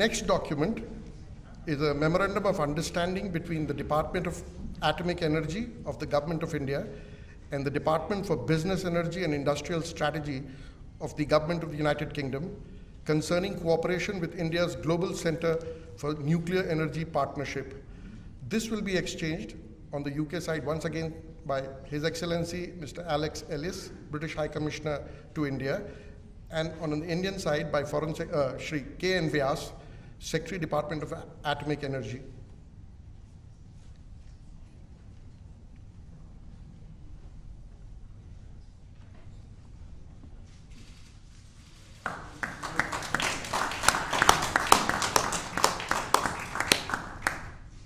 next document is a memorandum of understanding between the Department of Atomic Energy of the Government of India and the Department for Business Energy and Industrial Strategy of the Government of the United Kingdom concerning cooperation with India's Global Center for Nuclear Energy Partnership. This will be exchanged on the UK side once again by His Excellency Mr. Alex Ellis, British High Commissioner to India, and on the Indian side by Shri K.N. Vyas, Secretary, Department of Atomic Energy.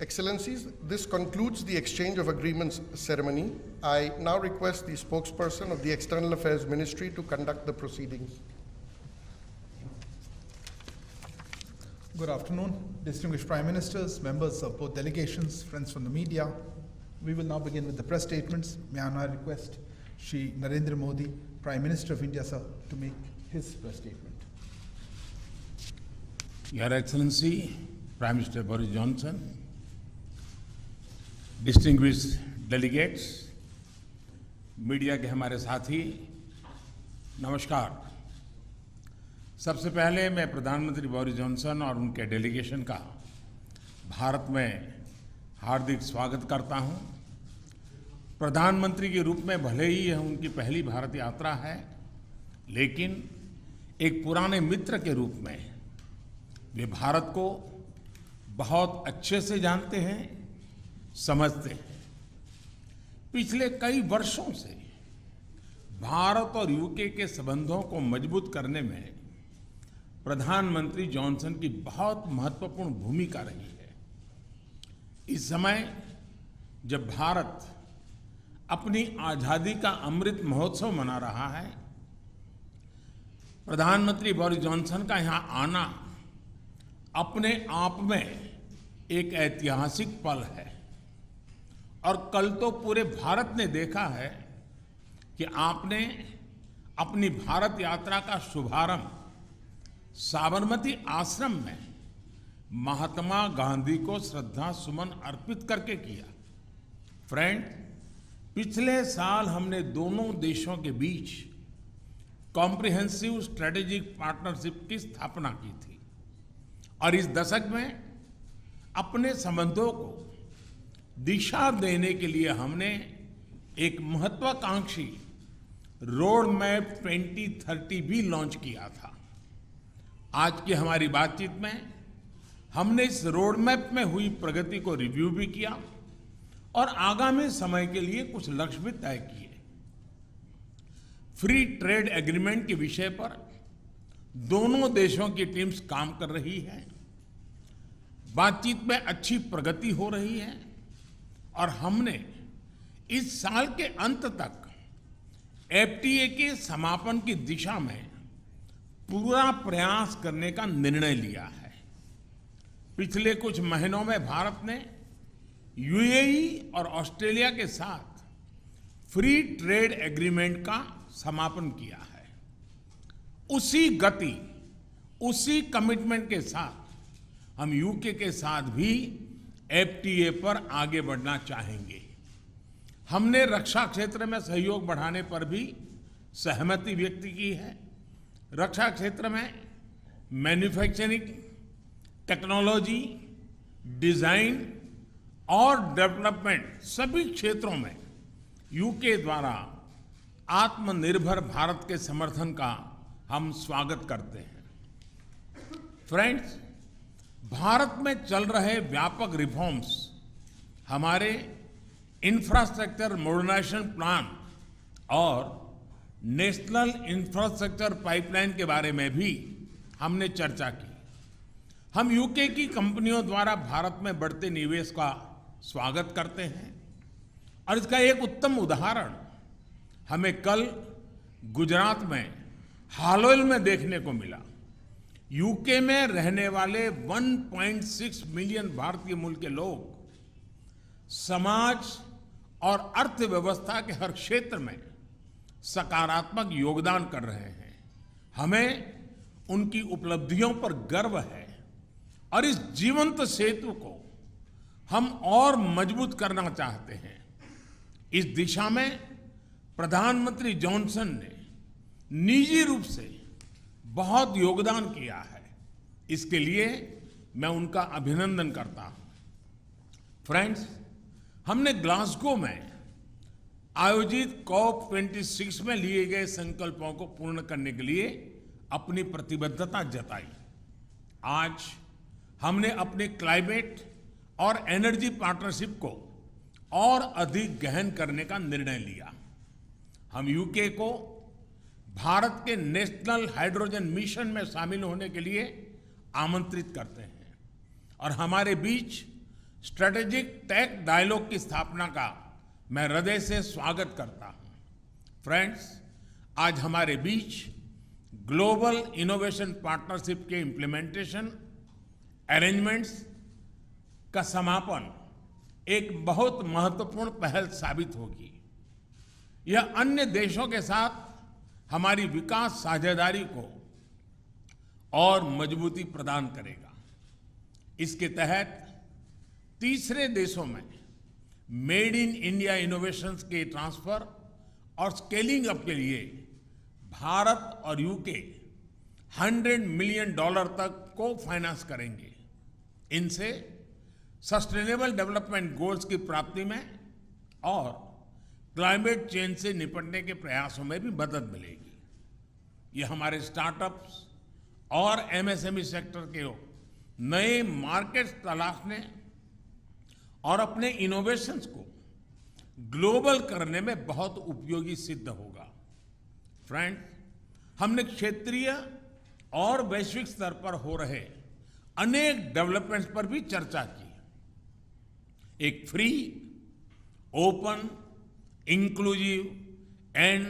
Excellencies, this concludes the exchange of agreements ceremony. I now request the spokesperson of the External Affairs Ministry to conduct the proceedings. Good afternoon, distinguished Prime Ministers, members of both delegations, friends from the media. We will now begin with the press statements. May I now request Shri Narendra Modi, Prime Minister of India, sir, to make his press statement. Your Excellency, Prime Minister Boris Johnson, distinguished delegates, media के हमारे साथी, नमस्कार। सबसे पहले मैं प्रधानमंत्री Boris Johnson और उनके डेलीगेशन का भारत में हार्दिक स्वागत करता हूं। प्रधानमंत्री के रूप में भले ही यह उनकी पहली भारत यात्रा है, लेकिन एक पुराने मित्र के रूप में वे भारत को बहुत अच्छे से जानते हैं, समझते हैं। पिछले कई वर्षों से भारत और यूके के संबंधों को मजबूत करने में प्रधानमंत्री जॉनसन की बहुत महत्वपूर्ण भूमिका रही है। इस समय जब भारत अपनी आजादी का अमृत महोत्सव मना रहा है, प्रधानमंत्री बोरिस जॉनसन का यहां आना अपने आप में एक ऐतिहासिक पल है। और कल तो पूरे भारत ने देखा है कि आपने अपनी भारत यात्रा का शुभारंभ साबरमती आश्रम में महात्मा गांधी को श्रद्धा सुमन अर्पित करके किया। फ्रेंड, पिछले साल हमने दोनों देशों के बीच कॉम्प्रिहेंसिव स्ट्रेटेजिक पार्टनरशिप की स्थापना की थी और इस दशक में अपने संबंधों को दिशा देने के लिए हमने एक महत्वाकांक्षी रोड मैप 2030 भी लॉन्च किया था। आज की हमारी बातचीत में हमने इस रोड मैप में हुई प्रगति को रिव्यू भी किया और आगामी समय के लिए कुछ लक्ष्य भी तय किए। फ्री ट्रेड एग्रीमेंट के विषय पर दोनों देशों की टीम्स काम कर रही है। बातचीत में अच्छी प्रगति हो रही है और हमने इस साल के अंत तक एफटीए के समापन की दिशा में पूरा प्रयास करने का निर्णय लिया है। पिछले कुछ महीनों में भारत ने यूएई और ऑस्ट्रेलिया के साथ फ्री ट्रेड एग्रीमेंट का समापन किया है। उसी गति, उसी कमिटमेंट के साथ हम यूके के साथ भी एफटीए पर आगे बढ़ना चाहेंगे। हमने रक्षा क्षेत्र में सहयोग बढ़ाने पर भी सहमति व्यक्त की है। रक्षा क्षेत्र में मैन्युफैक्चरिंग, टेक्नोलॉजी, डिजाइन और डेवलपमेंट सभी क्षेत्रों में यूके द्वारा आत्मनिर्भर भारत के समर्थन का हम स्वागत करते हैं। फ्रेंड्स, भारत में चल रहे व्यापक रिफॉर्म्स हमारे इंफ्रास्ट्रक्चर मॉडर्नाइजेशन प्लान और नेशनल इंफ्रास्ट्रक्चर पाइपलाइन के बारे में भी हमने चर्चा की। हम यूके की कंपनियों द्वारा भारत में बढ़ते निवेश का स्वागत करते हैं और इसका एक उत्तम उदाहरण हमें कल गुजरात में हालोल में देखने को मिला। यूके में रहने वाले 1.6 मिलियन भारतीय मूल के लोग समाज और अर्थव्यवस्था के हर क्षेत्र में सकारात्मक योगदान कर रहे हैं। हमें उनकी उपलब्धियों पर गर्व है और इस जीवंत सेतु को हम और मजबूत करना चाहते हैं। इस दिशा में प्रधानमंत्री जॉनसन ने निजी रूप से बहुत योगदान किया है। इसके लिए मैं उनका अभिनंदन करता हूं। फ्रेंड्स, हमने ग्लासगो में आयोजित COP26 में लिए गए संकल्पों को पूर्ण करने के लिए अपनी प्रतिबद्धता जताई। आज हमने अपने क्लाइमेट और एनर्जी पार्टनरशिप को और अधिक गहन करने का निर्णय लिया। हम यूके को भारत के नेशनल हाइड्रोजन मिशन में शामिल होने के लिए आमंत्रित करते हैं और हमारे बीच स्ट्रेटेजिक टेक डायलॉग की स्थापना का मैं हृदय से स्वागत करता हूं। फ्रेंड्स, आज हमारे बीच ग्लोबल इनोवेशन पार्टनरशिप के इम्प्लीमेंटेशन अरेंजमेंट्स का समापन एक बहुत महत्वपूर्ण पहल साबित होगी। यह अन्य देशों के साथ हमारी विकास साझेदारी को और मजबूती प्रदान करेगा। इसके तहत तीसरे देशों में मेड इन इंडिया इनोवेशंस के ट्रांसफर और स्केलिंग अप के लिए भारत और यूके $100 मिलियन तक को फाइनेंस करेंगे। इनसे सस्टेनेबल डेवलपमेंट गोल्स की प्राप्ति में और क्लाइमेट चेंज से निपटने के प्रयासों में भी मदद मिलेगी। ये हमारे स्टार्टअप्स और MSME सेक्टर के नए मार्केट्स तलाशने और अपने इनोवेशंस को ग्लोबल करने में बहुत उपयोगी सिद्ध होगा। फ्रेंड, हमने क्षेत्रीय और वैश्विक स्तर पर हो रहे अनेक डेवलपमेंट्स पर भी चर्चा की। एक free, open, inclusive and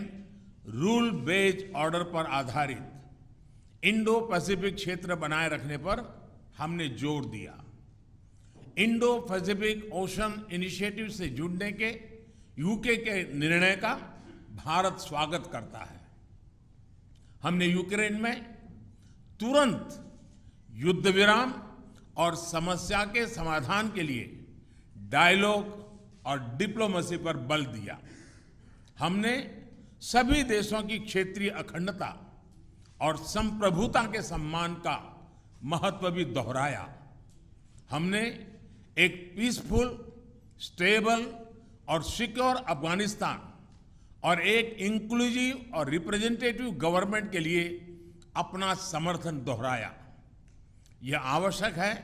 rule based order पर आधारित इंडो पैसिफिक क्षेत्र बनाए रखने पर हमने जोर दिया। इंडो पैसिफिक ओशन इनिशिएटिव से जुड़ने के यूके के निर्णय का भारत स्वागत करता है। हमने यूक्रेन में तुरंत युद्ध विराम और समस्या के समाधान के लिए डायलॉग और डिप्लोमेसी पर बल दिया। हमने सभी देशों की क्षेत्रीय अखंडता और संप्रभुता के सम्मान का महत्व भी दोहराया। हमने एक पीसफुल, स्टेबल और सिक्योर अफगानिस्तान और एक इंक्लूसिव और रिप्रेजेंटेटिव गवर्नमेंट के लिए अपना समर्थन दोहराया। यह आवश्यक है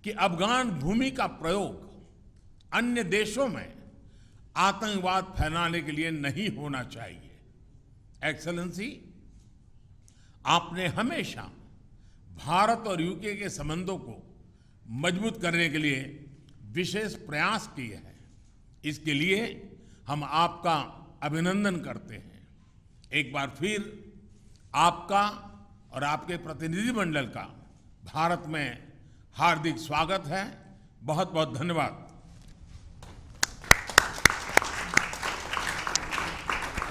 कि अफगान भूमि का प्रयोग अन्य देशों में आतंकवाद फैलाने के लिए नहीं होना चाहिए। एक्सेलेंसी, आपने हमेशा भारत और यूके के संबंधों को मजबूत करने के लिए विशेष प्रयास किए हैं। इसके लिए हम आपका अभिनंदन करते हैं। एक बार फिर आपका और आपके प्रतिनिधिमंडल का भारत में हार्दिक स्वागत है। बहुत बहुत धन्यवाद।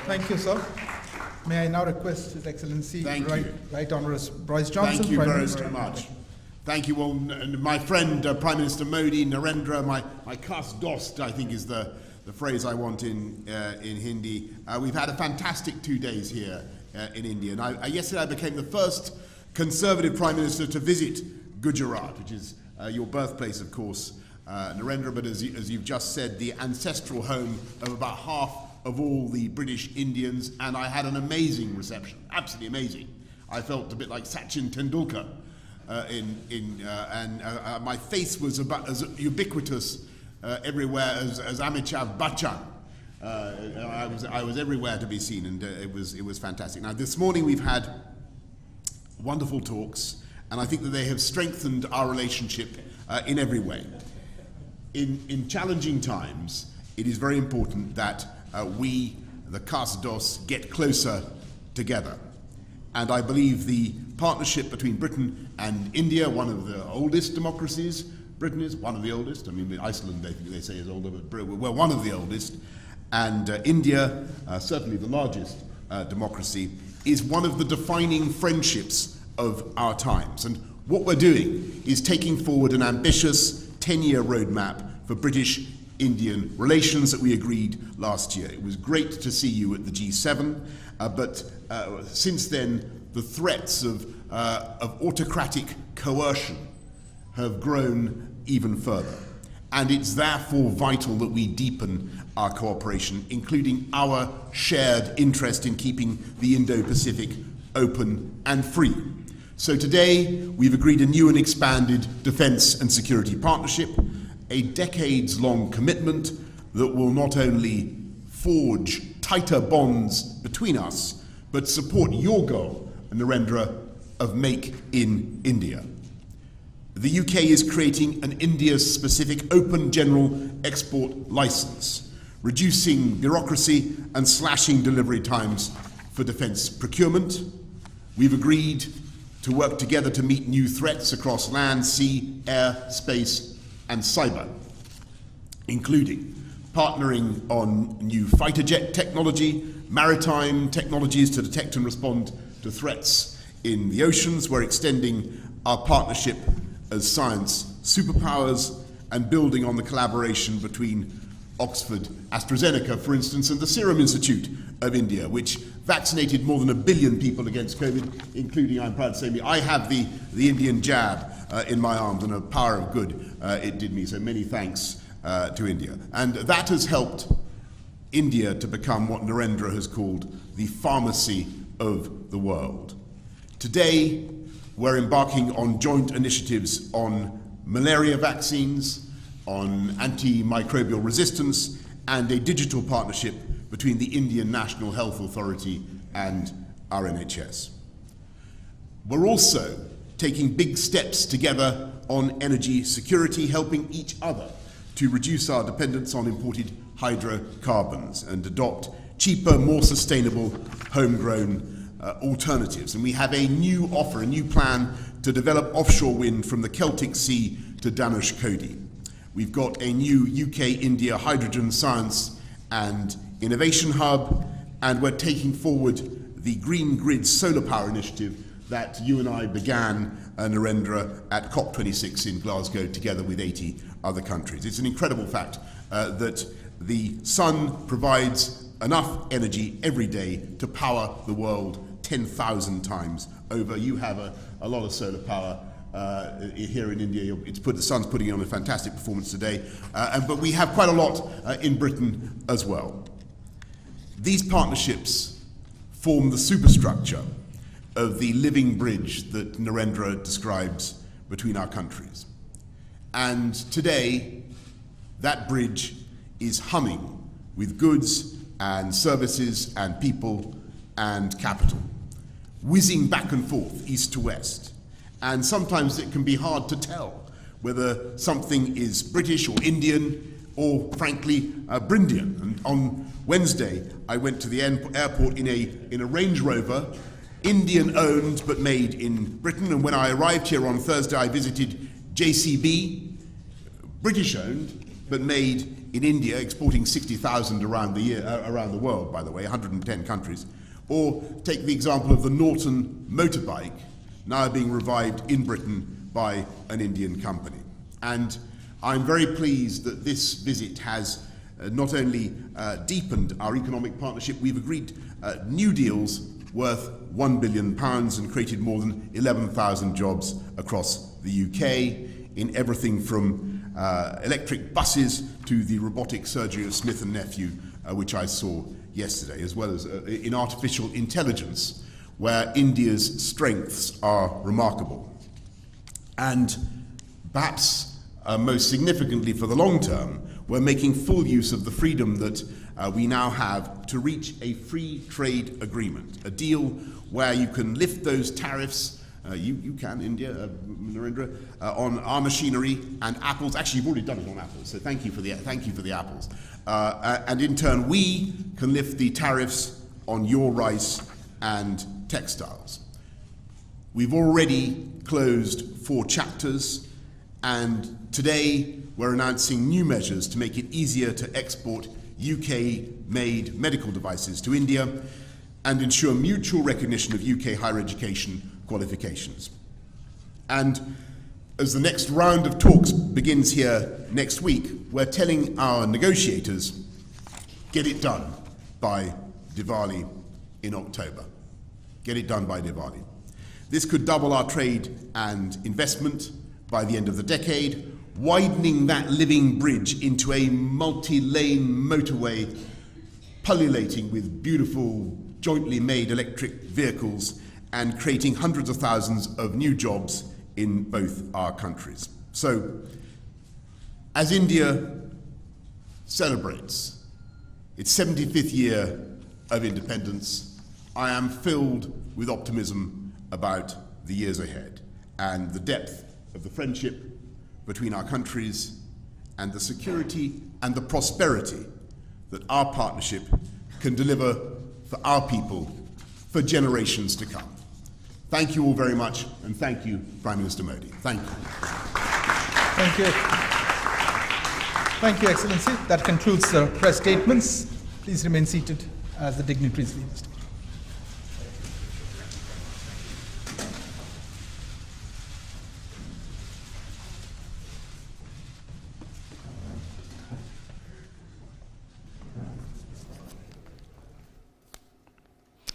Thank you, sir. May I now request His Excellency Right Honourable Boris Johnson. Thank you very much. Thank you all. My friend Prime Minister Modi, Narendra, my khas dost, I think is the phrase I want in Hindi. We've had a fantastic 2 days here in India. And yesterday I became the first Conservative Prime Minister to visit Gujarat, which is your birthplace, of course, Narendra, but as you've just said, the ancestral home of about half of all the British Indians, and I had an amazing reception, absolutely amazing. I felt a bit like Sachin Tendulkar, and my face was about as ubiquitous everywhere as Amitabh Bachchan. I was everywhere to be seen, and it was fantastic. Now this morning we've had wonderful talks, and I think that they have strengthened our relationship in every way. In challenging times, it is very important that we, the Khas-Dos, get closer together. And I believe the partnership between Britain and India, one of the oldest democracies, Britain is one of the oldest, I mean Iceland they say is older, but we're one of the oldest, and India, certainly the largest democracy, is one of the defining friendships of our times. And What we're doing is taking forward an ambitious 10-year roadmap for British-Indian relations that we agreed last year. It was great to see you at the G7, but since then, the threats of autocratic coercion have grown even further. And it's therefore vital that we deepen our cooperation, including our shared interest in keeping the Indo-Pacific open and free. So today, we've agreed a new and expanded defence and security partnership, a decades-long commitment that will not only forge tighter bonds between us, but support your goal, Narendra, of Make in India. The UK is creating an India-specific open general export licence, reducing bureaucracy and slashing delivery times for defence procurement. We've agreed to work together to meet new threats across land, sea, air, space, and cyber, including partnering on new fighter jet technology, maritime technologies to detect and respond to threats in the oceans. We're extending our partnership as science superpowers and building on the collaboration between Oxford AstraZeneca, for instance, and the Serum Institute of India, which vaccinated more than 1 billion people against COVID, including, I'm proud to say, me. I have the Indian jab in my arms, and a power of good it did me, so many thanks to India. And that has helped India to become what Narendra has called the pharmacy of the world. Today, we're embarking on joint initiatives on malaria vaccines, on antimicrobial resistance, and a digital partnership between the Indian National Health Authority and our NHS. We're also taking big steps together on energy security, helping each other to reduce our dependence on imported hydrocarbons and adopt cheaper, more sustainable, homegrown alternatives. And we have a new offer, a new plan to develop offshore wind from the Celtic Sea to Dhanushkodi. We've got a new UK-India hydrogen science and innovation hub, and we're taking forward the Green Grid solar power initiative that you and I began, Narendra, at COP26 in Glasgow together with 80 other countries. It's an incredible fact that the sun provides enough energy every day to power the world 10,000 times over. You have a lot of solar power here in India. The sun's putting on a fantastic performance today, but we have quite a lot in Britain as well. These partnerships form the superstructure of the living bridge that Narendra describes between our countries. And today, that bridge is humming with goods and services and people and capital, whizzing back and forth, east to west. And sometimes it can be hard to tell whether something is British or Indian or, frankly, Brindian. And on Wednesday, I went to the airport in a Range Rover, Indian-owned but made in Britain. And when I arrived here on Thursday, I visited JCB, British-owned but made in India, exporting 60,000 around the world, by the way, 110 countries. Or take the example of the Norton motorbike, now being revived in Britain by an Indian company. And I'm very pleased that this visit has not only deepened our economic partnership, we've agreed new deals worth £1 billion and created more than 11,000 jobs across the UK in everything from electric buses to the robotic surgery of Smith & Nephew, which I saw yesterday, as well as in artificial intelligence, where India's strengths are remarkable. And perhaps most significantly for the long term, we're making full use of the freedom that we now have to reach a free trade agreement, a deal where you can lift those tariffs, you can, India, Narendra, on our machinery and apples. Actually, you've already done it on apples, so thank you for the apples. And in turn, we can lift the tariffs on your rice and textiles. We've already closed 4 chapters, and today we're announcing new measures to make it easier to export UK-made medical devices to India and ensure mutual recognition of UK higher education qualifications. And as the next round of talks begins here next week, we're telling our negotiators, get it done by Diwali in October. Get it done by Diwali. This could double our trade and investment by the end of the decade, widening that living bridge into a multi-lane motorway pullulating with beautiful jointly made electric vehicles and creating hundreds of thousands of new jobs in both our countries. So, as India celebrates its 75th year of independence, I am filled with optimism about the years ahead and the depth of the friendship between our countries and the security and the prosperity that our partnership can deliver for our people for generations to come. Thank you all very much, and thank you, Prime Minister Modi. Thank you. Thank you. Thank you, Excellency. That concludes the press statements. Please remain seated as the dignitaries leave the stage.